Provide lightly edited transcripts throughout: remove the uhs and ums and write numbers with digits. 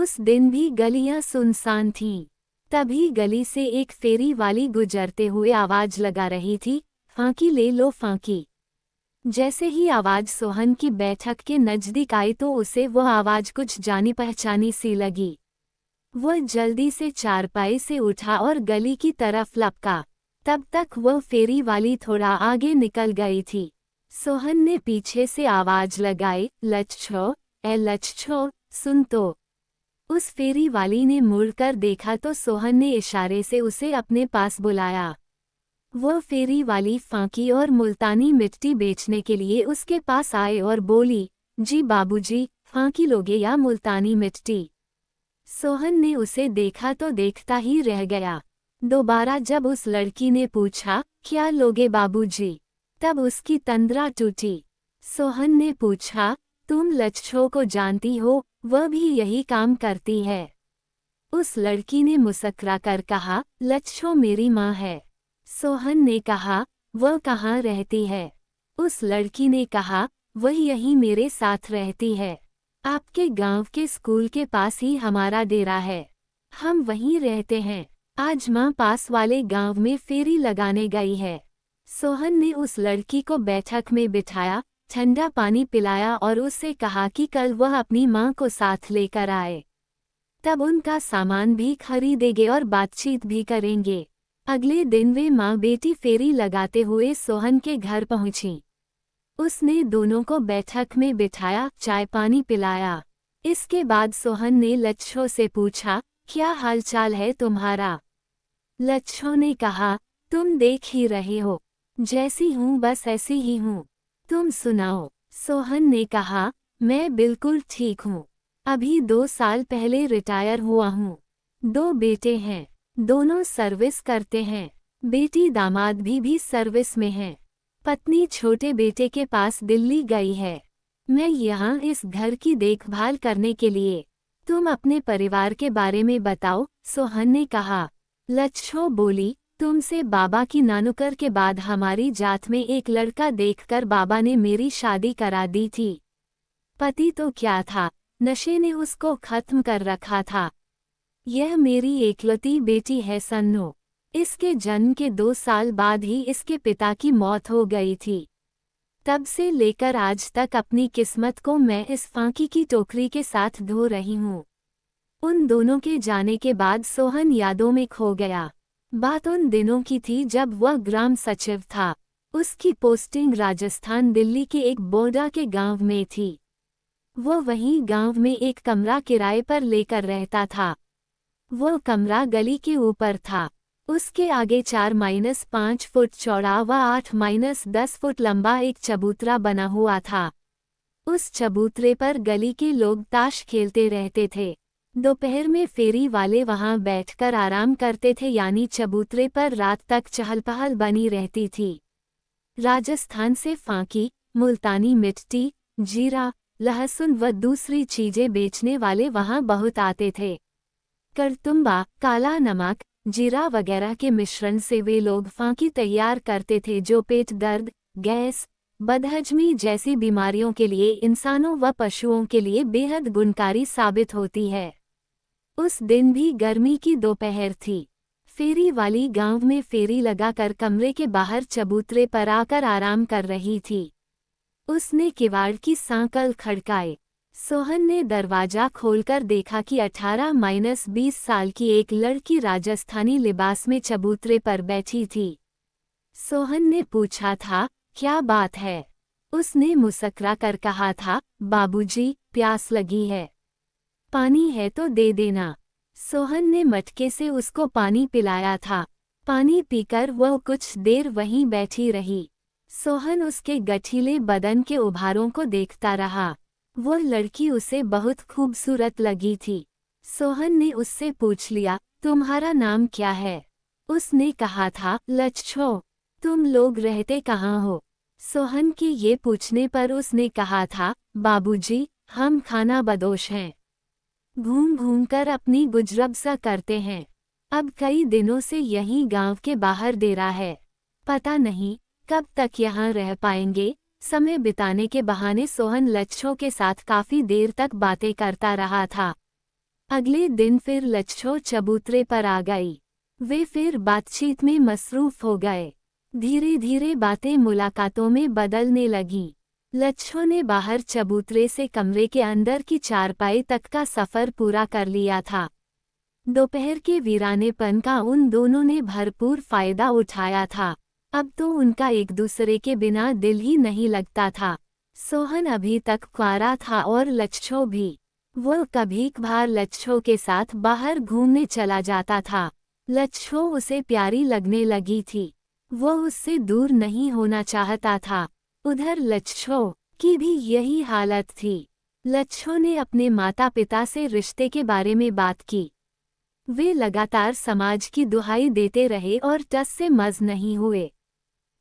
उस दिन भी गलियां सुनसान थीं। तभी गली से एक फेरी वाली गुजरते हुए आवाज लगा रही थी, फांकी ले लो फांकी। जैसे ही आवाज सोहन की बैठक के नजदीक आई तो उसे वह आवाज कुछ जानी पहचानी सी लगी। वह जल्दी से चारपाई से उठा और गली की तरफ लपका। तब तक वह फेरी वाली थोड़ा आगे निकल गई थी। सोहन ने पीछे से आवाज लगाई, लच्छो, ए लच्छो, सुन तो। उस फेरी वाली ने मुड़कर देखा तो सोहन ने इशारे से उसे अपने पास बुलाया। वह फेरी वाली फांकी और मुल्तानी मिट्टी बेचने के लिए उसके पास आए और बोली, जी बाबूजी, फांकी लोगे या मुल्तानी मिट्टी? सोहन ने उसे देखा तो देखता ही रह गया। दोबारा जब उस लड़की ने पूछा, क्या लोगे बाबूजी? तब उसकी तंद्रा टूटी। सोहन ने पूछा, तुम लच्छो को जानती हो, वह भी यही काम करती है। उस लड़की ने मुस्कुरा कर कहा, लच्छो मेरी माँ है। सोहन ने कहा, वह कहाँ रहती है? उस लड़की ने कहा, वह यहीं मेरे साथ रहती है। आपके गांव के स्कूल के पास ही हमारा डेरा है। हम वहीं रहते हैं। आज माँ पास वाले गांव में फेरी लगाने गई है। सोहन ने उस लड़की को बैठक में बिठाया, ठंडा पानी पिलाया और उससे कहा कि कल वह अपनी माँ को साथ लेकर आए। तब उनका सामान भी खरीदेंगे और बातचीत भी करेंगे। अगले दिन वे माँ बेटी फेरी लगाते हुए सोहन के घर पहुंची। उसने दोनों को बैठक में बिठाया, चाय पानी पिलाया। इसके बाद सोहन ने लच्छो से पूछा, क्या हालचाल है तुम्हारा? लच्छो ने कहा, तुम देख ही रहे हो, जैसी हूँ बस ऐसी ही हूँ। तुम सुनाओ? सोहन ने कहा, मैं बिल्कुल ठीक हूँ। अभी 2 साल पहले रिटायर हुआ हूँ। 2 बेटे हैं, दोनों सर्विस करते हैं। बेटी दामाद भी सर्विस में हैं। पत्नी छोटे बेटे के पास दिल्ली गई है। मैं यहाँ इस घर की देखभाल करने के लिए। तुम अपने परिवार के बारे में बताओ, सोहन ने कहा। लच्छो बोली, तुमसे बाबा की नानुकर के बाद हमारी जात में एक लड़का देखकर बाबा ने मेरी शादी करा दी थी। पति तो क्या था, नशे ने उसको खत्म कर रखा था। यह मेरी एकलौती बेटी है सन्नो। इसके जन्म के 2 साल बाद ही इसके पिता की मौत हो गई थी। तब से लेकर आज तक अपनी किस्मत को मैं इस फांकी की टोकरी के साथ धो रही हूँ। उन दोनों के जाने के बाद सोहन यादों में खो गया। बात उन दिनों की थी जब वह ग्राम सचिव था। उसकी पोस्टिंग राजस्थान दिल्ली के एक बोडा के गांव में थी। वह वहीं गांव में एक कमरा किराए पर लेकर रहता था। वह कमरा गली के ऊपर था। उसके आगे 4-5 फुट चौड़ा व 8-10 फुट लंबा एक चबूतरा बना हुआ था। उस चबूतरे पर गली के लोग ताश खेलते रहते थे। दोपहर में फेरी वाले वहां बैठकर आराम करते थे, यानी चबूतरे पर रात तक चहल पहल बनी रहती थी। राजस्थान से फांकी, मुल्तानी मिट्टी, जीरा, लहसुन व दूसरी चीजें बेचने वाले वहां बहुत आते थे। करतुम्बा, काला नमक, जीरा वगैरह के मिश्रण से वे लोग फांकी तैयार करते थे, जो पेट दर्द, गैस, बदहजमी जैसी बीमारियों के लिए इंसानों व पशुओं के लिए बेहद गुणकारी साबित होती है। उस दिन भी गर्मी की दोपहर थी। फेरी वाली गांव में फेरी लगाकर कमरे के बाहर चबूतरे पर आकर आराम कर रही थी। उसने किवाड़ की सांकल खड़काए। सोहन ने दरवाजा खोलकर देखा कि 18-20 साल की एक लड़की राजस्थानी लिबास में चबूतरे पर बैठी थी। सोहन ने पूछा था, क्या बात है? उसने मुस्कुरा कर कहा था, बाबूजी, प्यास लगी है, पानी है तो दे देना। सोहन ने मटके से उसको पानी पिलाया था। पानी पीकर वह कुछ देर वहीं बैठी रही। सोहन उसके गठीले बदन के उभारों को देखता रहा। वह लड़की उसे बहुत खूबसूरत लगी थी। सोहन ने उससे पूछ लिया, तुम्हारा नाम क्या है? उसने कहा था, लच्छो। तुम लोग रहते कहाँ हो? सोहन के ये पूछने पर उसने कहा था, बाबूजी, हम खाना बदोश हैं। घूम घूम कर अपनी गुजरबसा करते हैं। अब कई दिनों से यहीं गांव के बाहर डेरा है। पता नहीं कब तक यहाँ रह पाएंगे। समय बिताने के बहाने सोहन लच्छो के साथ काफी देर तक बातें करता रहा था। अगले दिन फिर लच्छो चबूतरे पर आ गई। वे फिर बातचीत में मसरूफ हो गए। धीरे धीरे बातें मुलाकातों में बदलने लगीं। लच्छो ने बाहर चबूतरे से कमरे के अंदर की चारपाई तक का सफ़र पूरा कर लिया था। दोपहर के वीरानेपन का उन दोनों ने भरपूर फायदा उठाया था। अब तो उनका एक दूसरे के बिना दिल ही नहीं लगता था। सोहन अभी तक कुंवारा था और लच्छो भी। वो कभी कभार लच्छो के साथ बाहर घूमने चला जाता था। लच्छो उसे प्यारी लगने लगी थी। वो उससे दूर नहीं होना चाहता था। उधर लच्छो की भी यही हालत थी। लच्छो ने अपने माता पिता से रिश्ते के बारे में बात की। वे लगातार समाज की दुहाई देते रहे और टस से मज नहीं हुए।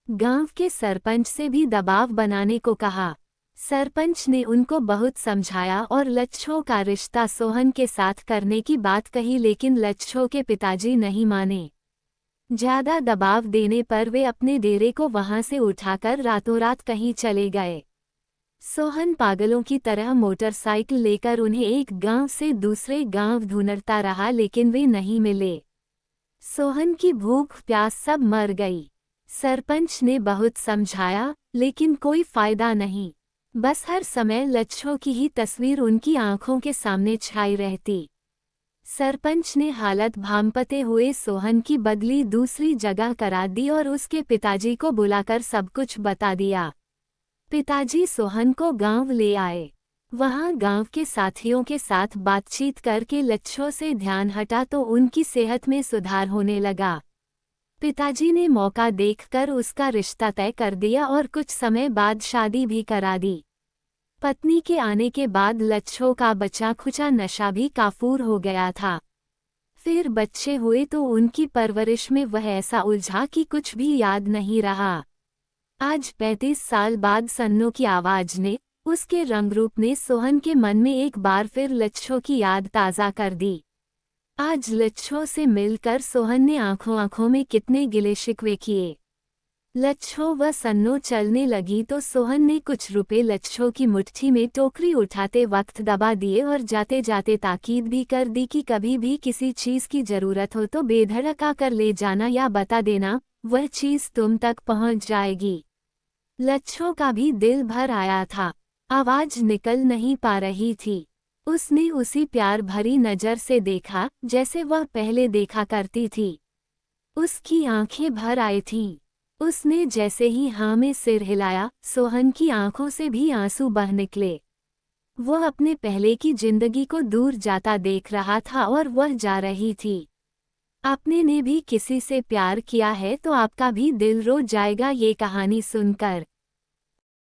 गांव के सरपंच से भी दबाव बनाने को कहा। सरपंच ने उनको बहुत समझाया और लच्छो का रिश्ता सोहन के साथ करने की बात कही, लेकिन लच्छो के पिताजी नहीं माने। ज्यादा दबाव देने पर वे अपने डेरे को वहां से उठाकर रातों रात कहीं चले गए। सोहन पागलों की तरह मोटरसाइकिल लेकर उन्हें एक गांव से दूसरे गांव ढूंढता रहा, लेकिन वे नहीं मिले। सोहन की भूख प्यास सब मर गई। सरपंच ने बहुत समझाया, लेकिन कोई फायदा नहीं। बस हर समय लच्छो की ही तस्वीर उनकी आंखों के सामने छाई रहती। सरपंच ने हालत भांपते हुए सोहन की बदली दूसरी जगह करा दी और उसके पिताजी को बुलाकर सब कुछ बता दिया। पिताजी सोहन को गांव ले आए। वहां गांव के साथियों के साथ बातचीत करके लच्छो से ध्यान हटा तो उनकी सेहत में सुधार होने लगा। पिताजी ने मौका देखकर उसका रिश्ता तय कर दिया और कुछ समय बाद शादी भी करा दी। पत्नी के आने के बाद लच्छो का बचा खुचा नशा भी काफूर हो गया था। फिर बच्चे हुए तो उनकी परवरिश में वह ऐसा उलझा कि कुछ भी याद नहीं रहा। आज 35 साल बाद सन्नो की आवाज ने, उसके रंगरूप ने सोहन के मन में एक बार फिर लच्छो की याद ताज़ा कर दी। आज लच्छो से मिलकर सोहन ने आंखों आंखों में कितने गिले शिकवे किए। लच्छो व सन्नो चलने लगी तो सोहन ने कुछ रुपए लच्छो की मुट्ठी में टोकरी उठाते वक्त दबा दिए और जाते जाते ताकीद भी कर दी कि कभी भी किसी चीज़ की ज़रूरत हो तो बेधड़क आकर ले जाना या बता देना, वह चीज़ तुम तक पहुंच जाएगी। लच्छो का भी दिल भर आया था। आवाज निकल नहीं पा रही थी। उसने उसी प्यार भरी नज़र से देखा जैसे वह पहले देखा करती थी। उसकी आंखें भर आई थीं। उसने जैसे ही हाँ में सिर हिलाया, सोहन की आंखों से भी आंसू बह निकले। वह अपने पहले की जिंदगी को दूर जाता देख रहा था और वह जा रही थी। आपने ने भी किसी से प्यार किया है तो आपका भी दिल रो जाएगा ये कहानी सुनकर।